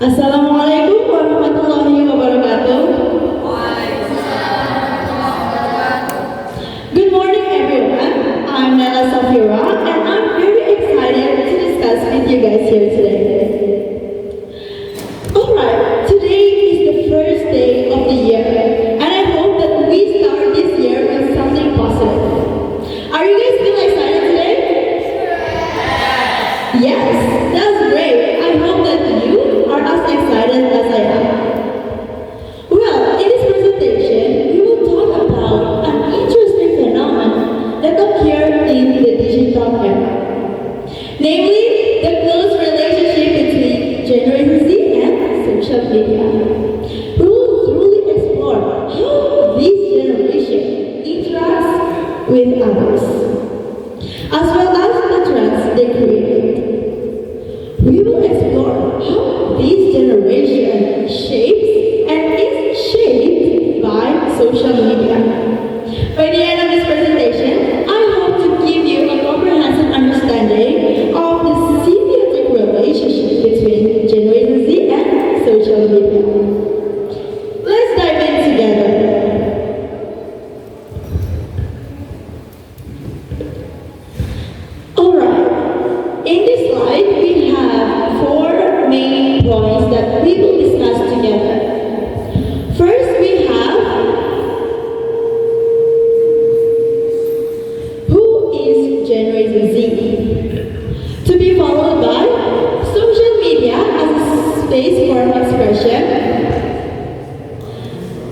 Assalamualaikum warahmatullahi wabarakatuh. Good morning, everyone. I'm Nayla Safira, and I'm very excited to discuss with you guys here today. Alright, today is the first day of the year, and I hope that we start this year with something positive. Are you guys still excited today? Yes, that's great. I hope that you are as excited as I am. Well, in this presentation, we will talk about an interesting phenomenon that occurred in the digital era. Namely, the close relationship between Generation Z and social media. We will truly explore how this generation interacts with others, as well as the trends they create. We will explore how this generation shapes and is shaped by social media. By the end of this presentation, I hope to give you a comprehensive understanding of the symbiotic relationship between Generation Z and social media. Let's dive in together. Alright, in this slide we have four main points that we will discuss together. First, we have who is Generation Z, to be followed by social media as a space for expression,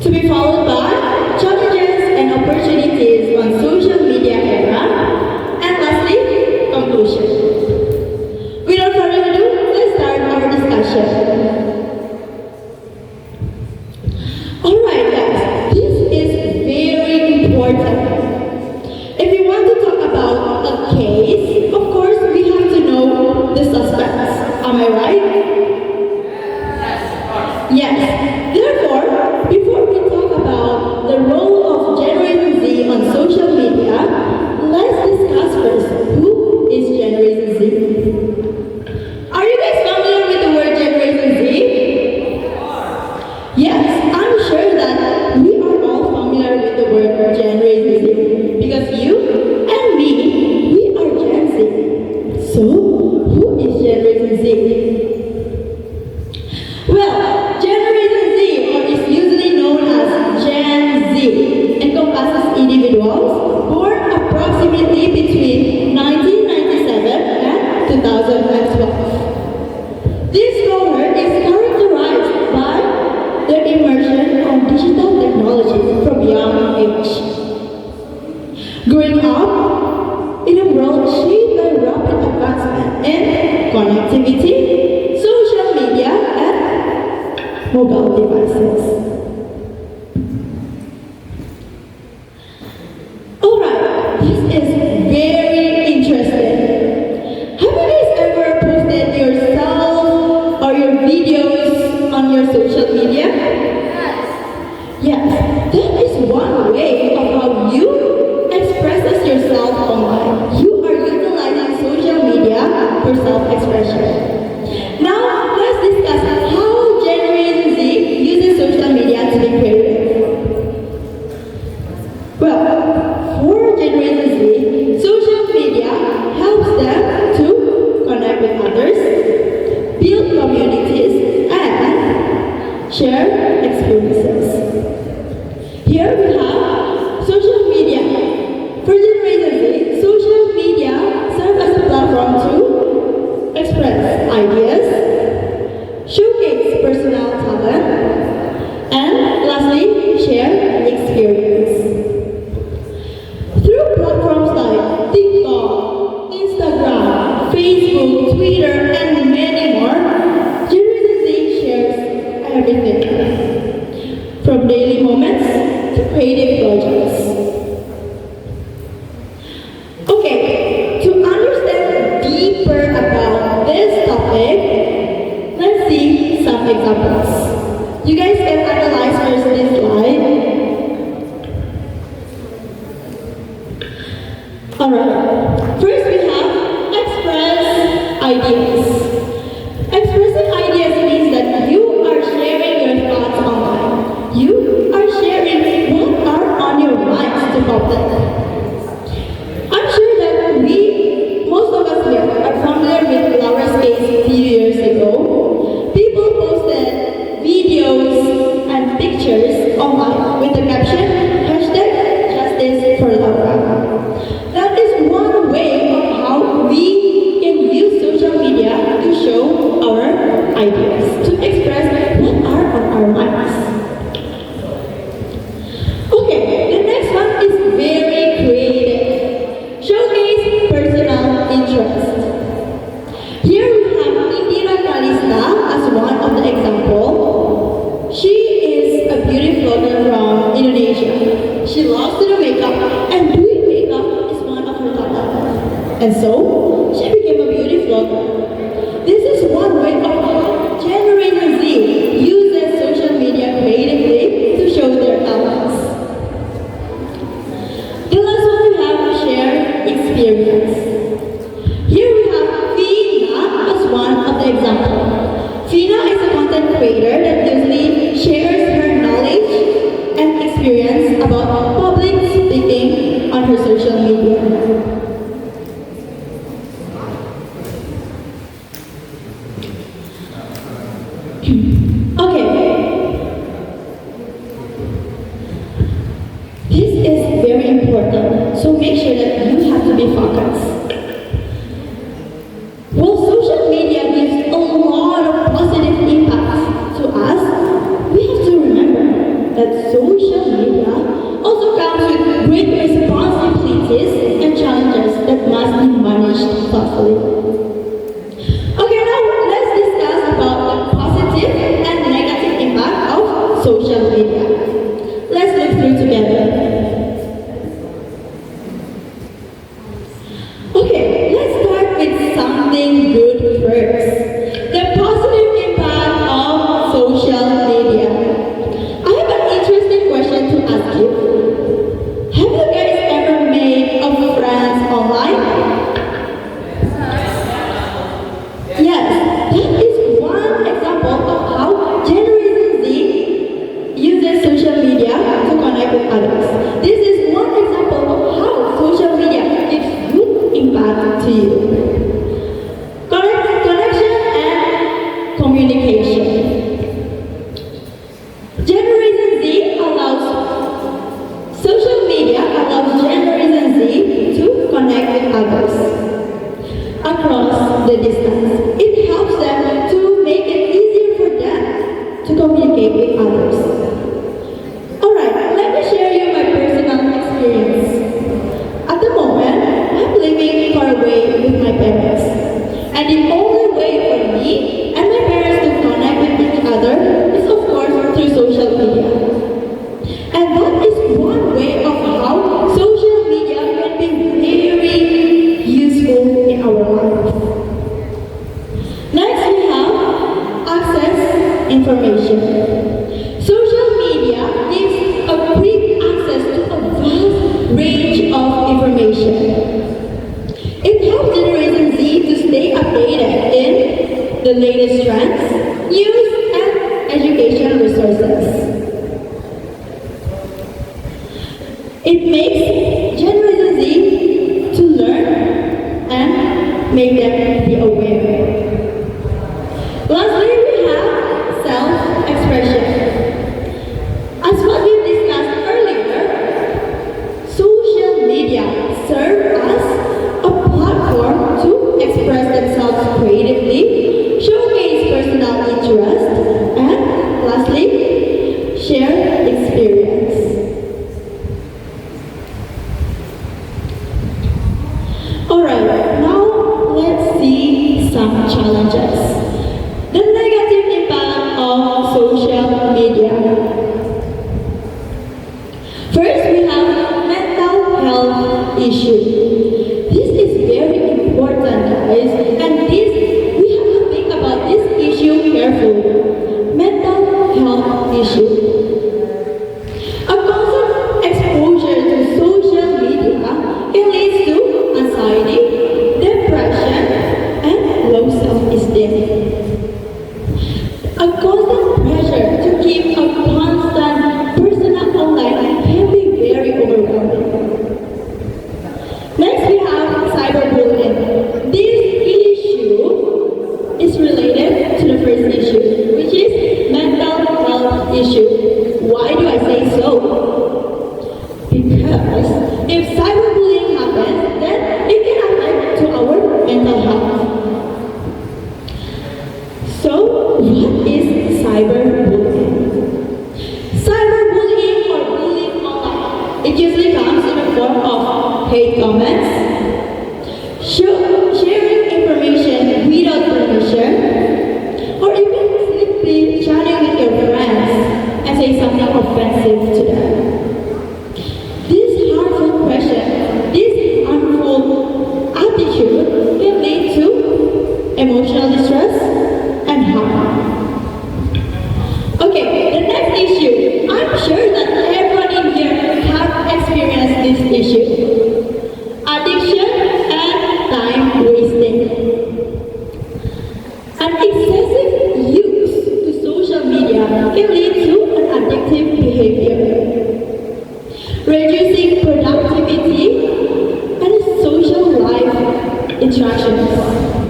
to be followed by challenges and opportunities on social media era, and lastly, conclusion. Without further ado, let's start our discussion. Alright guys, this is very important. If we want to talk about a case, of course we have to know the suspects. Am I right? Yes. Therefore, before we talk about the role of Generation Z on social media, let's discuss first who is Generation Z. Are you guys familiar with the word Generation Z? Yes, I'm sure that we are all familiar with the word Generation Z because you and me, we are Gen Z. So, who is Generation Z? Well, Generation Z, or is usually known as Gen Z, encompasses individuals born approximately between 1997 and 2012. This cohort is characterized by their immersion on digital technology from young age. Growing up in a world shaped by rapid advancement in connectivity, social media, and mobile devices. Alright, this is very interesting. Have you guys ever posted yourself or your videos on your social media? Yes, that is one way of how you express yourself online. You are utilizing social media for self-expression. Now, let's discuss how Generation Z uses social media to be creative. Well, for Generation Z, social media helps them to connect with others, build communities, and share experiences. Here we have social media. For Generation Z, social media serves as a platform to express ideas, showcase personal talent, and lastly, share experience. Through platforms like TikTok, Instagram, Facebook, Twitter, and many more, Generation Z shares everything, from daily moments to creative projects. Okay, to understand deeper about this topic, let's see some examples. You guys can analyze first this slide. Alright, first we have express ideas. Expressing ideas means that And so, she became a beauty vlogger. This is one way of how Generation Z uses social media creatively to show their talents. The last one we have shared experience. Here we have Fina as one of the examples. Fina is a content creator that usually shares her knowledge and experience about public speaking on her social media. This is very important, so make sure that you have to be focused. While social media gives a lot of positive impacts to us, we have to remember that social media also comes with great responsibilities and challenges that must be managed thoughtfully. Okay, now let's discuss about the positive and negative impact of social media. Let's look through together. Okay, let's start with something good first. The positive impact of social media. I have an interesting question to ask you. Have you guys ever made a friends online? Yes, that is one example of how Generation Z uses social media to connect with others. This is one example of how social media gives good impact to you. Connection and communication. Generation Z allows social media allows Generation Z to connect with others across the distance. It helps them to make it easier for them to communicate with others. Alright, let me share you my personal experience. At the moment, I'm living far away with my parents. And the only way for me and my parents to connect with each other is of course through social media. And that is one way of how social media can be very useful in our lives. Next we have access information. Social media gives a quick access to a vast range of information. It helps Generation Z to stay updated in the latest trends, news, and educational resources. It makes Generation Z to learn and make them be aware. Lastly, we have self-expression. As what we discussed earlier, social media serve as a platform to express themselves creatively, showcase personal interest, and lastly, share experience. Alright, now let's see some challenges. The negative impact of social media. First, we have mental health issue. This is very important, guys, and we have to think about this issue carefully. Mental health issue. A constant exposure to social media can lead to anxiety, depression, and low self-esteem. A constant pressure to keep a constant personal online can be very overwhelming. Next, we have cyberbullying. This issue is related to the first issue, which is mental health issue. Why do I say so? Because if cyberbullying happens, then it can affect to our mental health. So, what is cyberbullying? Cyberbullying or bullying online. It usually comes in the form of hate comments, sharing information without permission, or even simply chatting with your friends and say something offensive to them. This harmful attitude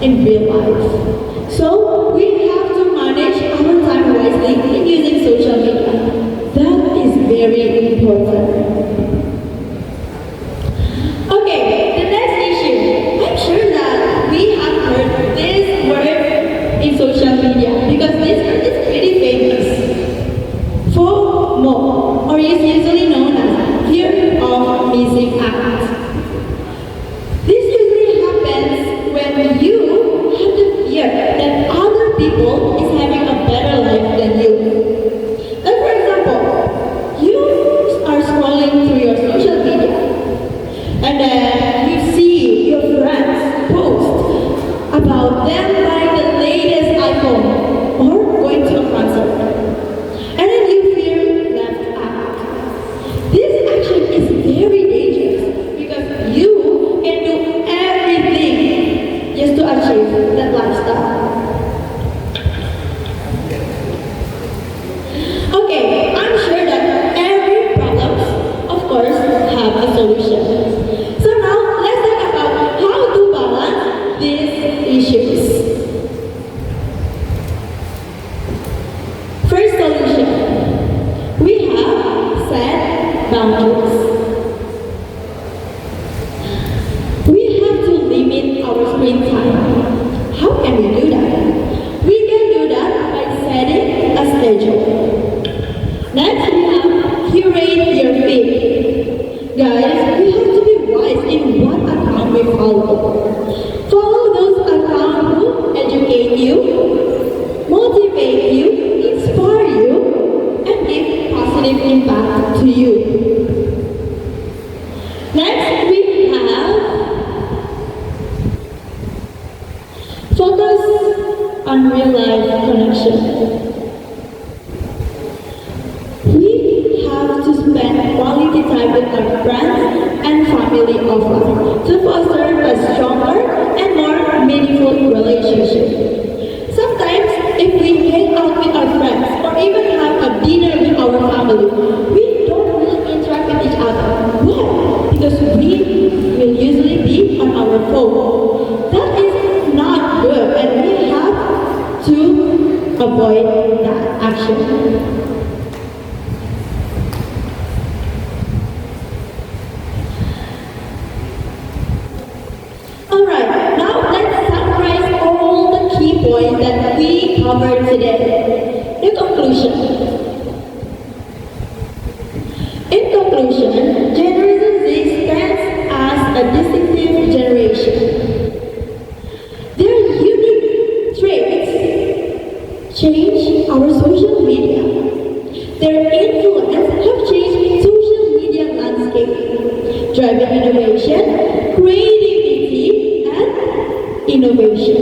in real life. So we have to manage our time wisely in using social media. That is very important. Okay, the next issue. I'm sure that we have heard this word in social media because this word is pretty famous. FOMO, or is usually known as fear of missing out. This usually happens when you have the fear that other people is having a better life than you. Like for example, you are scrolling through your social media and then you see your friends post about them buying the latest iPhone or going to a concert. And then you feel left out. This action is very dangerous because you can do everything just to achieve that lifestyle. Okay, I'm sure that every problem, of course, have a solution. So now let's talk about how to balance these issues. First solution, we have set boundaries. We have to limit our screen time. How can we do that? We can do that by setting a schedule. Next, we have curate your feed. Guys, we have to be wise in what account we follow. Follow those accounts who educate you, motivate you, inspire you, and give positive impact to you. Next, we have focus on real life connection. We have to spend quality time with our friends and family offline to foster a stronger and more meaningful relationship. Sometimes, if we hang out with our friends or even have a dinner with our family, we don't really interact with each other. Why? Because we will usually be on our phone. That is not good, and we have to avoid that action. Alright, now let's summarize all the key points that we covered today. The conclusion. In conclusion, Generation Z stands as a distinctive generation. Their unique traits change our social media. Their influence have changed social media landscape, driving innovation, creativity, and innovation.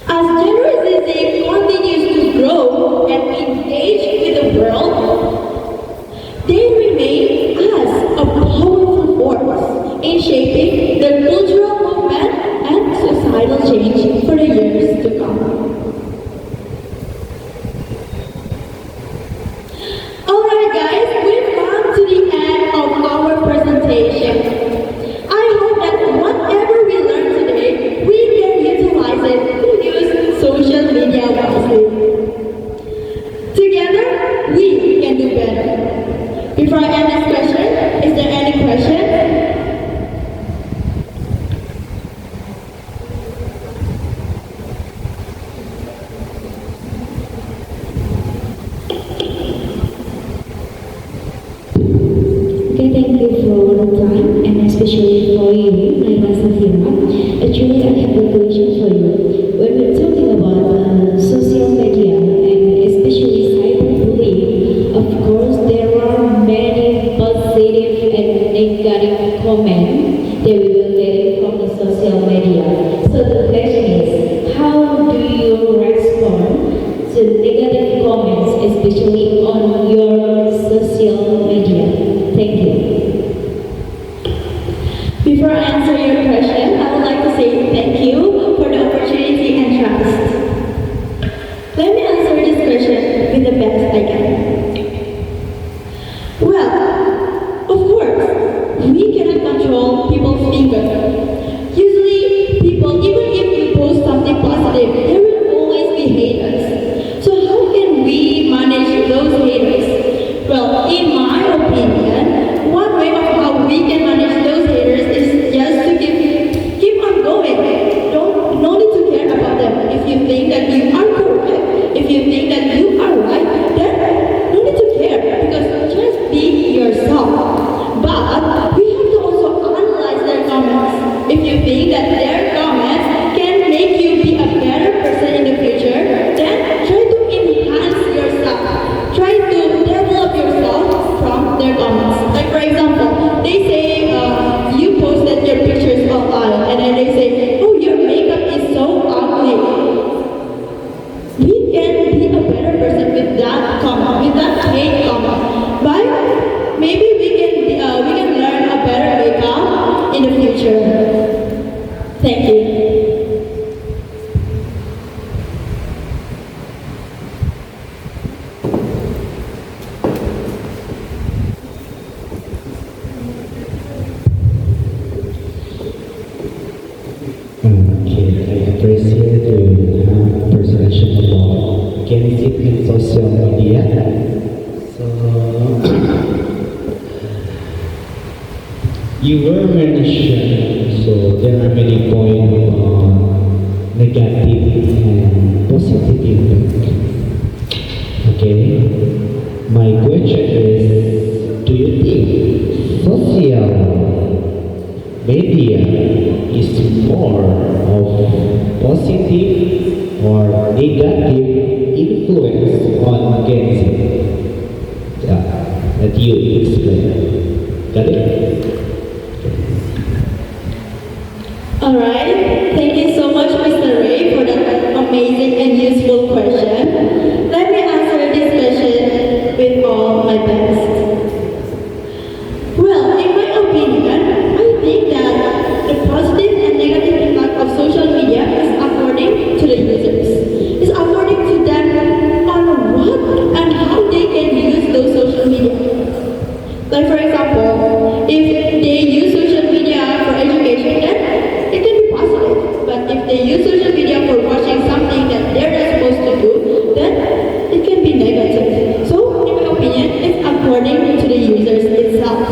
As Generation Z continues to grow and engage with the world, they remain as a powerful force in shaping the cultural movement and societal change for the years to come. Alright guys, we've come to the end of our presentation. I hope that whatever we learned today, we can utilize it to use social media wisely. Together, we can do better. Before I end this question, is there any question? Okay, thank you for the time and especially for you, Nayla Safira. Actually, I have a question for you. When we're talking about social media and especially cyberbullying, of course, there are many positive and negative comments that we will get from the social media. So the question is, how do you respond to negative comments, especially on your social media? Thank you. Before I answer your question, I would like to say thank you for the opportunity and trust. Let me answer this question with the best I can. Well, of course, we cannot control people's fingers, be positive, there will always be haters. So how can we manage those haters? Well, in my opinion, one way of how we can manage those haters is just to keep on going. No need to care about them. If you think that you are correct, if you think that you are right, then no need to care because just be yourself. But we have to also analyze their comments. If you think that their comments can make you be a better person in the future, then try to enhance yourself. Try to develop yourself from their comments. Like for example, they say you posted your pictures online and then they say, oh, your makeup is so ugly. We can be a better person with that comment, with that hate comment. But maybe we can learn a better makeup in the future. Thank you. Okay, I appreciate you have perception about getting in social media. So you were mentioned, so there are many points on negative and positive impact. Okay, my question is, do you think social media is more of positive or negative influence on Gen Z? That you explain. Got it? Alright, thank you so much Mr. Ray for that amazing and useful question. Let me answer this question with all my best. Well, in my opinion, I think that the positive and negative impact of social media is according to the users. It's according to them on what and how they can use those social media. Like for example, if they use social media for education, then it can be positive. But if they use social media for watching something that they're not supposed to do, then it can be negative. So, in my opinion, it's according to the users itself.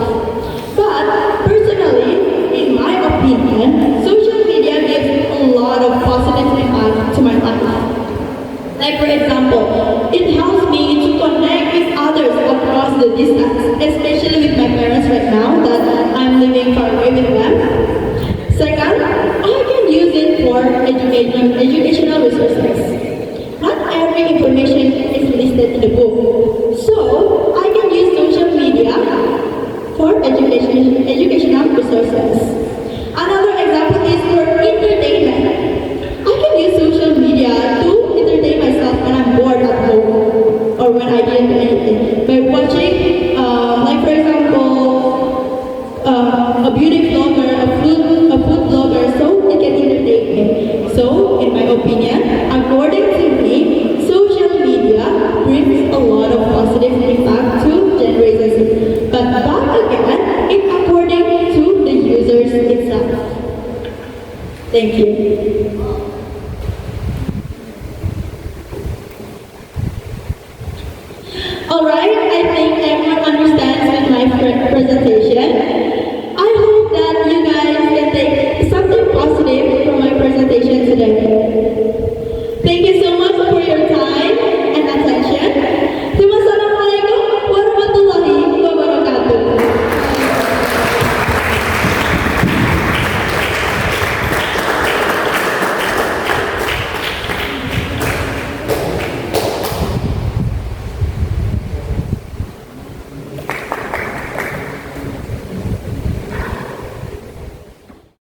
But personally, in my opinion, social media gives a lot of positive impact to my life. Like for example, it helps me to connect with others across the distance, especially with my parents right now that I'm living far away with them. Second, I can use it for educational resources. Not every information is listed in the book. So, I can use social media for educational resources. Another example is for entertainment. I can use social media to entertain myself when I'm bored at home or when I didn't do anything. By watching, like for example, a beauty vlogger, a food blogger, so it can entertain me. So, in my opinion, according to me, social media brings a lot of positive impact to generations. But back again, it's according to the users itself. Thank you. Alright, I think everyone understands with my presentation.